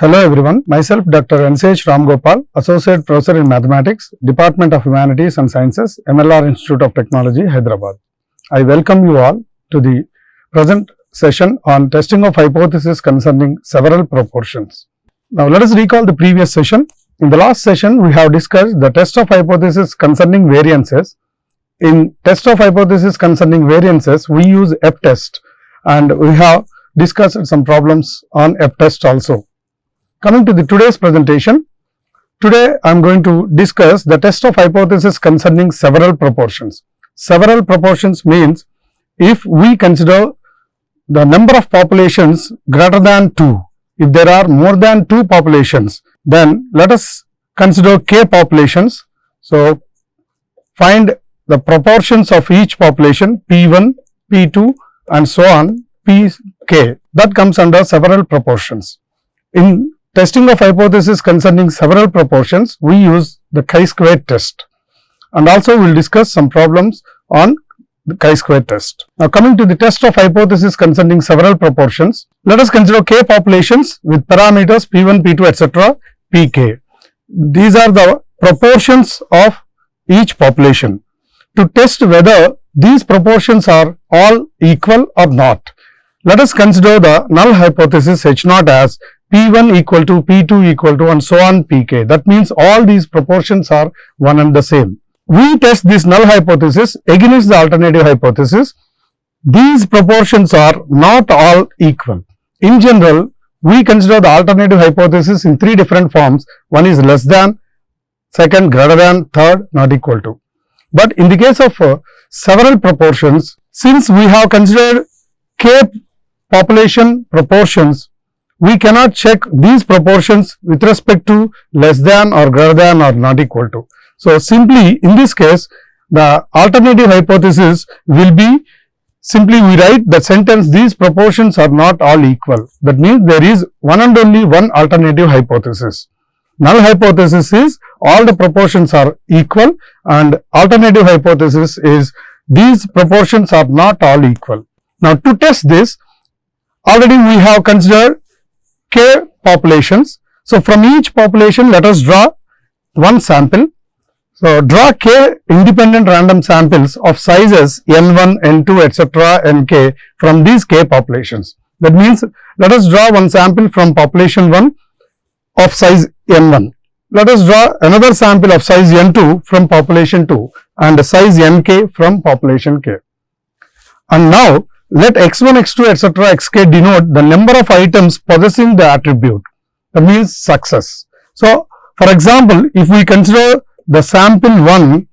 Hello everyone, myself Dr. Ramgopal, Associate Professor in Mathematics, Department of Humanities and Sciences, MLR Institute of Technology, Hyderabad. I welcome you all to the present session on testing of hypothesis concerning several proportions. Now let us recall the previous session. In the last session, we have discussed the test of hypothesis concerning variances. In test of hypothesis concerning variances, we use F-test and we have discussed some problems on F-test also. Coming to today's presentation, today I am going to discuss the test of hypothesis concerning several proportions. Several proportions means if we consider the number of populations greater than 2, if there are more than 2 populations, then let us consider k populations. So, find the proportions of each population P1, P2 and so on Pk, that comes under several proportions. In testing of hypothesis concerning several proportions, we use the chi-square test, and also we will discuss some problems on the chi-square test. Now coming to the test of hypothesis concerning several proportions, let us consider k populations with parameters P1, P2 etc. Pk. These are the proportions of each population. To test whether these proportions are all equal or not, let us consider the null hypothesis H0 as P1 equal to P2 equal to and so on Pk. That means all these proportions are one and the same. We test this null hypothesis against the alternative hypothesis. These proportions are not all equal. In general, we consider the alternative hypothesis in 3 different forms. One is less than, second greater than, third not equal to. But in the case of several proportions, since we have considered k population proportions, we cannot check these proportions with respect to less than or greater than or not equal to. So, simply in this case, the alternative hypothesis will be, simply we write the sentence, these proportions are not all equal. That means there is one and only one alternative hypothesis. Null hypothesis is all the proportions are equal, and alternative hypothesis is these proportions are not all equal. Now, to test this, already we have considered k populations. So, from each population let us draw one sample. So, draw k independent random samples of sizes n1, n2 etc. nk from these k populations. That means, let us draw one sample from population 1 of size n1. Let us draw another sample of size n2 from population 2 and size nk from population k. And now, let x1, x2 etc. xk denote the number of items possessing the attribute, that means success. So, for example, if we consider the sample 1,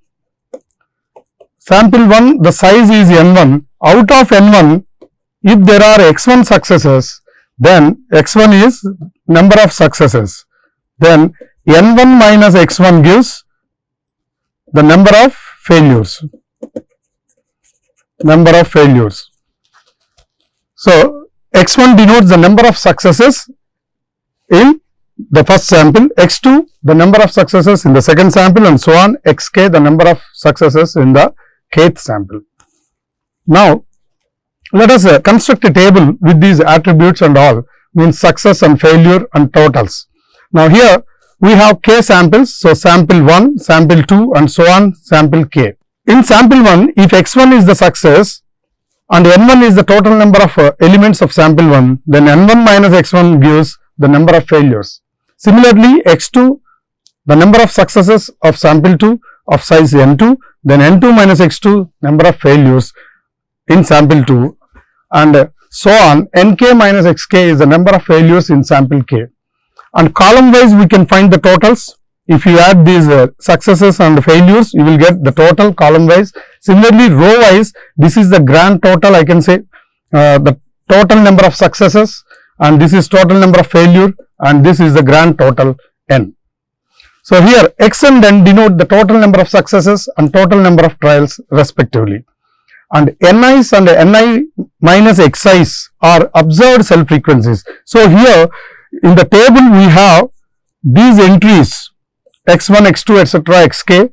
the size is n1, out of n1, if there are x1 successes, then x1 is number of successes, then n1 minus x1 gives the number of failures. So, x1 denotes the number of successes in the first sample, x2 the number of successes in the second sample and so on, xk the number of successes in the kth sample. Now, let us construct a table with these attributes and all, means success and failure and totals. Now, here we have k samples, so sample 1, sample 2 and so on sample k. In sample 1, if x1 is the success and n1 is the total number of elements of sample 1, then n1 minus x1 gives the number of failures. Similarly, x2 the number of successes of sample 2 of size n2, then n2 minus x2 number of failures in sample 2 and so on, nk minus xk is the number of failures in sample k. And column wise we can find the totals. If you add these successes and failures, you will get the total column wise. Similarly, row wise, this is the grand total, I can say the total number of successes, and this is total number of failure, and this is the grand total n. So, here x and n denote the total number of successes and total number of trials respectively, and ni's and ni minus xi's are observed cell frequencies. So, here in the table we have these entries x1, x2 etc. xk,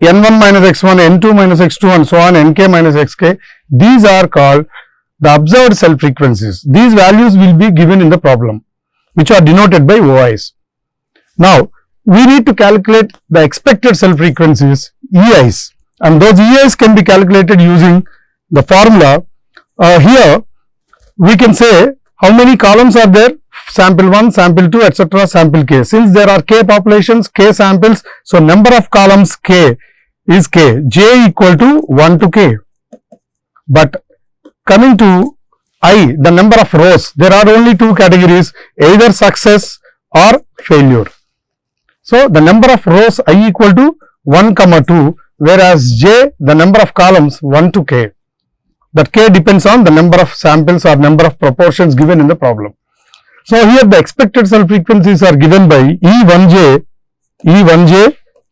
n1 minus x1, n2 minus x2 and so on, nk minus xk. These are called the observed cell frequencies. These values will be given in the problem. which are denoted by OIs. Now, we need to calculate the expected cell frequencies, EIs, and those EIs can be calculated using the formula. Here, we can say how many columns are there, sample 1, sample 2, etc., sample k. Since there are k populations, k samples, so number of columns k is k, j equal to 1 to k. But coming to I, the number of rows, there are only two categories, either success or failure. So, the number of rows I equal to 1, 2, whereas j, the number of columns 1 to k. That k depends on the number of samples or number of proportions given in the problem. So, here the expected cell frequencies are given by E1j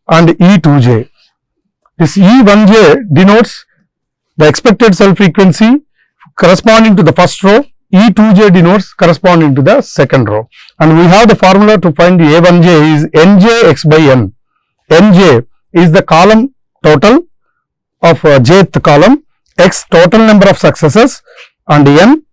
and E2j. This E1j denotes the expected cell frequency corresponding to the first row, E2j denotes corresponding to the second row. And we have the formula to find the A1j is Nj x by N. Nj is the column total of jth column, x total number of successes, and N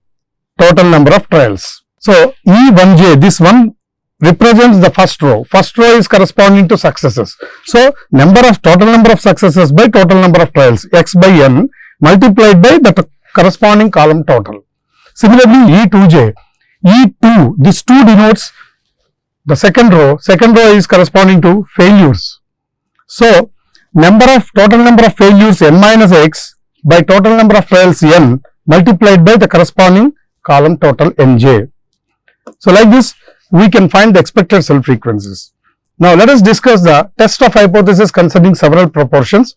total number of trials. So, E1j, this one represents the first row. First row is corresponding to successes. So, total number of successes by total number of trials, x by N multiplied by the corresponding column total. Similarly, E2j, E2, this 2 denotes the second row is corresponding to failures. So, total number of failures n minus x by total number of trials n multiplied by the corresponding column total nj. So, like this we can find the expected cell frequencies. Now, let us discuss the test of hypothesis concerning several proportions.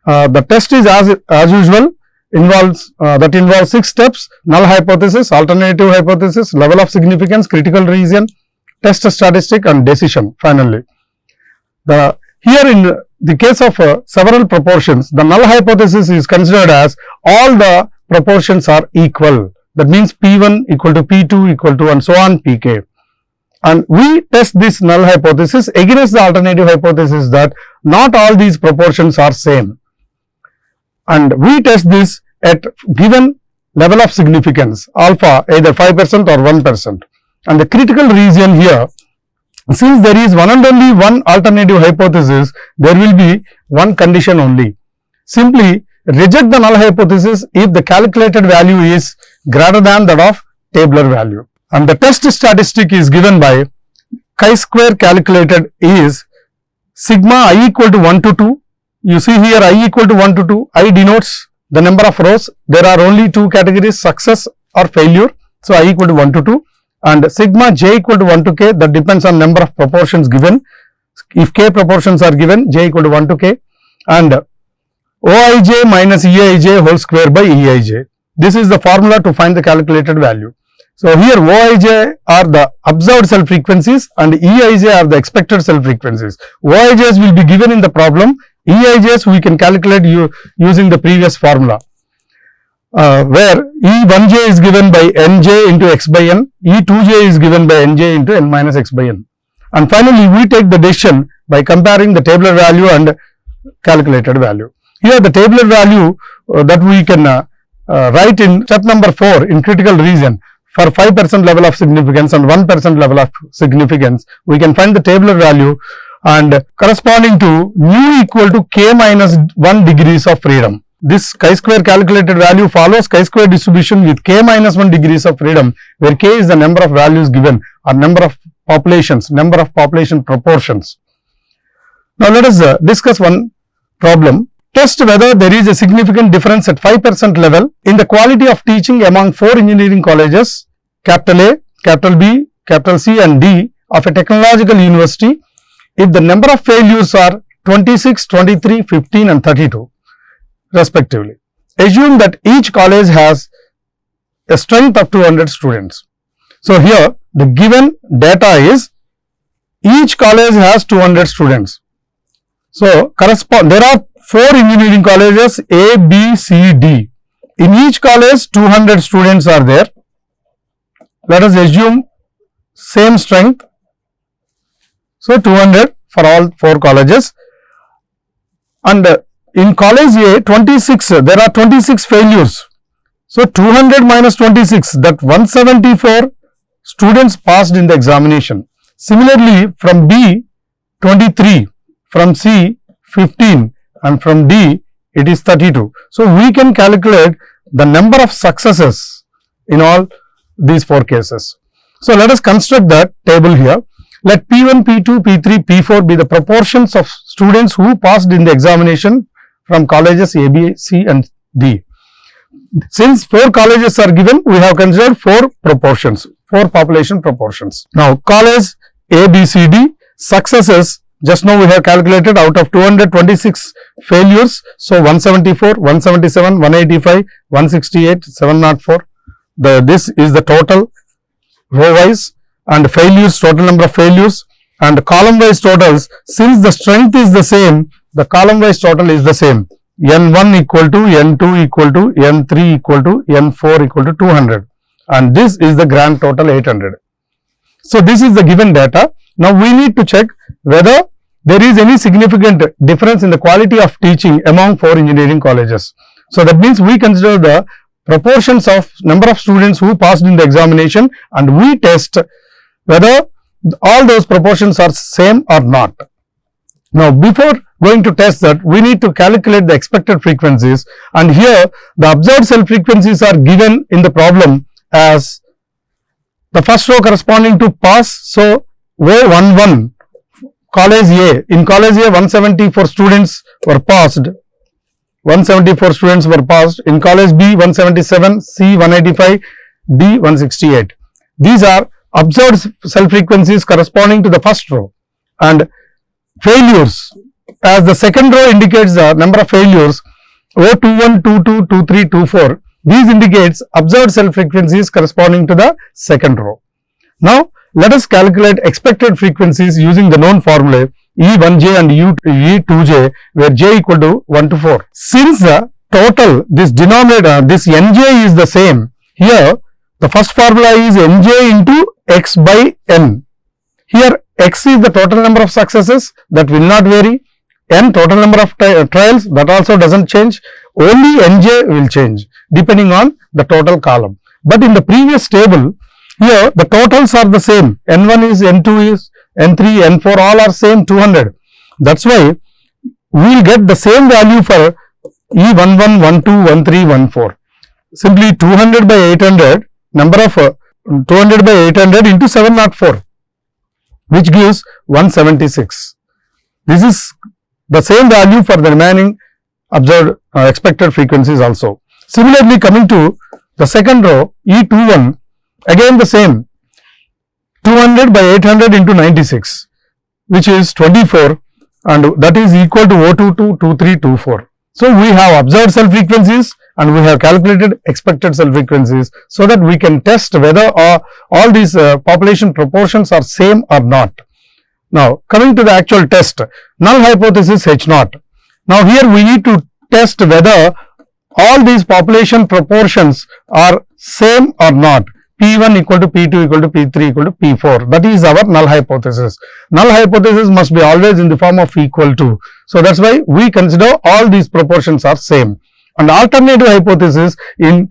The test is as usual, involves 6 steps: null hypothesis, alternative hypothesis, level of significance, critical region, test statistic, and decision finally. Here in the case of several proportions, the null hypothesis is considered as all the proportions are equal. That means P1 equal to P2 equal to and so on Pk. And we test this null hypothesis against the alternative hypothesis that not all these proportions are same. And we test this at given level of significance alpha, either 5% or 1%. And the critical region here, since there is one and only one alternative hypothesis, there will be one condition only. Simply reject the null hypothesis if the calculated value is greater than that of tabular value. And the test statistic is given by chi-square calculated is sigma I equal to 1 to 2. You see here I equal to 1 to 2, I denotes the number of rows. There are only two categories, success or failure. So, I equal to 1 to 2, and sigma j equal to 1 to k, that depends on number of proportions given. If k proportions are given, j equal to 1 to k, and Oij minus Eij whole square by Eij. This is the formula to find the calculated value. So, here Oij are the observed cell frequencies and Eij are the expected cell frequencies. Oijs will be given in the problem, Eijs we can calculate using the previous formula, where E1j is given by Nj into x by N, E2j is given by Nj into N minus x by N. And finally, we take the decision by comparing the tabular value and calculated value. Here the tabular value that we can write in step number 4 in critical region for 5% level of significance and 1% level of significance, we can find the tabular value and corresponding to mu equal to k minus 1 degrees of freedom. This chi-square calculated value follows chi-square distribution with k minus 1 degrees of freedom, where k is the number of values given or number of populations, number of population proportions. Now, let us discuss one problem. Test whether there is a significant difference at 5% level in the quality of teaching among 4 engineering colleges, capital A, capital B, capital C and D of a technological university if the number of failures are 26, 23, 15 and 32 respectively. Assume that each college has a strength of 200 students. So, here the given data is each college has 200 students. So, there are 4 engineering colleges A, B, C, D. In each college 200 students are there. Let us assume same strength. So, 200 for all 4 colleges, and in college A 26, there are 26 failures. So, 200 minus 26, that 174 students passed in the examination. Similarly, from B, 23, from C, 15, and from D, it is 32. So, we can calculate the number of successes in all these 4 cases. So, let us construct that table here. Let P1, P2, P3, P4 be the proportions of students who passed in the examination from colleges A, B, C and D. Since 4 colleges are given, we have considered 4 proportions, 4 population proportions. Now, college A, B, C, D, successes, just now we have calculated out of 226 failures. So, 174, 177, 185, 168, 704. This is the total row wise, and failures, total number of failures, and column wise totals. Since the strength is the same, the column wise total is the same. N1 equal to N2 equal to N3 equal to N4 equal to 200, and this is the grand total 800. So, this is the given data. Now, we need to check whether there is any significant difference in the quality of teaching among 4 engineering colleges. So, that means we consider the proportions of number of students who passed in the examination, and we test whether all those proportions are same or not. Now, before going to test that, we need to calculate the expected frequencies, and here the observed cell frequencies are given in the problem as the first row corresponding to pass. So, O11 college A, in college A 174 students were passed, 174 students were passed, in college B 177, C 185, D 168. These are observed cell frequencies corresponding to the first row, and failures, as the second row indicates the number of failures, O21, 22, 23, 24, these indicates observed cell frequencies corresponding to the second row. Now, let us calculate expected frequencies using the known formula E1j and E2j, where j equal to 1 to 4. Since the total, this denominator, this nj is the same, here the first formula is nj into x by n. Here x is the total number of successes, that will not vary, n total number of trials, that also does not change, only nj will change depending on the total column. But in the previous table, here the totals are the same, n1 is, n2 is, n3, n4, all are same 200. That is why we will get the same value for E11, 12, 13, 14. Simply 200 by 800, number of 200 by 800 into 704, which gives 176. This is the same value for the remaining observed expected frequencies also. Similarly, coming to the second row, E21, again the same, 200 by 800 into 96, which is 24, and that is equal to O22, 23, 24. So, we have observed cell frequencies and we have calculated expected cell frequencies, so that we can test whether all these population proportions are same or not. Now, coming to the actual test, null hypothesis H0. Now, here we need to test whether all these population proportions are same or not. P1 equal to P2 equal to P3 equal to P4. That is our null hypothesis. Null hypothesis must be always in the form of equal to. So, that is why we consider all these proportions are same. And alternative hypothesis, in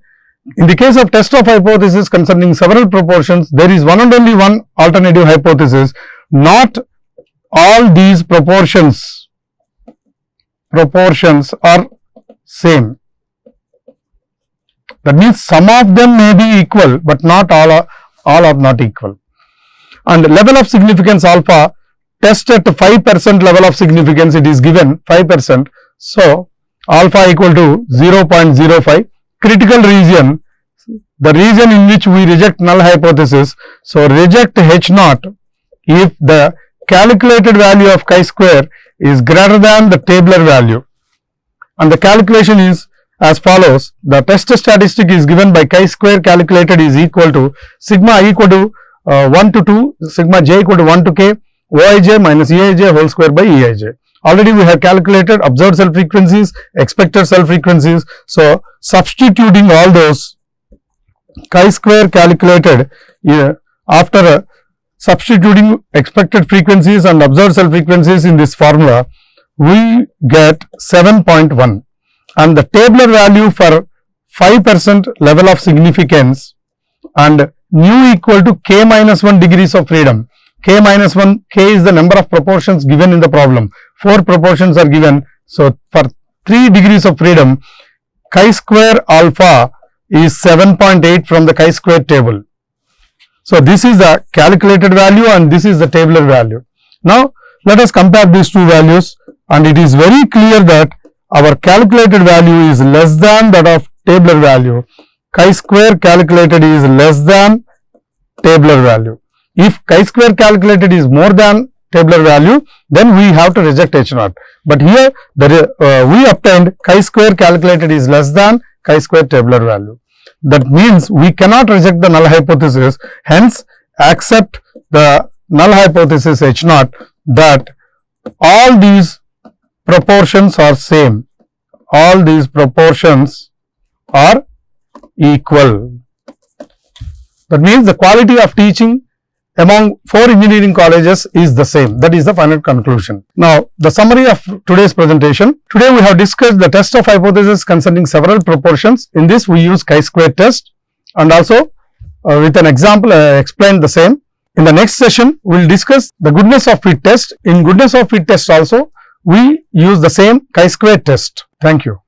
the case of test of hypothesis concerning several proportions, there is one and only one alternative hypothesis. Not all these proportions are same. That means some of them may be equal, but not all are not equal. And level of significance alpha, test at 5% level of significance, it is given 5%. So, alpha equal to 0.05. Critical region, the region in which we reject null hypothesis. So, reject H0 if the calculated value of chi-square is greater than the tabular value. And the calculation is as follows. The test statistic is given by chi-square calculated is equal to sigma I equal to 1 to 2, sigma j equal to 1 to k, Oij minus Eij whole square by Eij. Already we have calculated observed cell frequencies, expected cell frequencies. So, substituting all those chi-square calculated after substituting expected frequencies and observed cell frequencies in this formula, we get 7.1. And the tabular value for 5% level of significance and nu equal to k minus 1 degrees of freedom. K minus 1, k is the number of proportions given in the problem. 4 proportions are given. So, for 3 degrees of freedom, chi-square alpha is 7.8 from the chi-square table. So, this is the calculated value and this is the tabular value. Now, let us compare these two values, and it is very clear that our calculated value is less than that of tabular value. Chi-square calculated is less than tabular value. If chi-square calculated is more than tabular value, then we have to reject H0. But here we obtained chi-square calculated is less than chi-square tabular value. That means we cannot reject the null hypothesis, hence accept the null hypothesis H0 that all these proportions are same. All these proportions are equal. That means the quality of teaching among 4 engineering colleges is the same. That is the final conclusion. Now, the summary of today's presentation. Today we have discussed the test of hypothesis concerning several proportions. In this we use chi-square test, and also with an example I explained the same. In the next session we will discuss the goodness of fit test. In goodness of fit test also we use the same chi-square test. Thank you.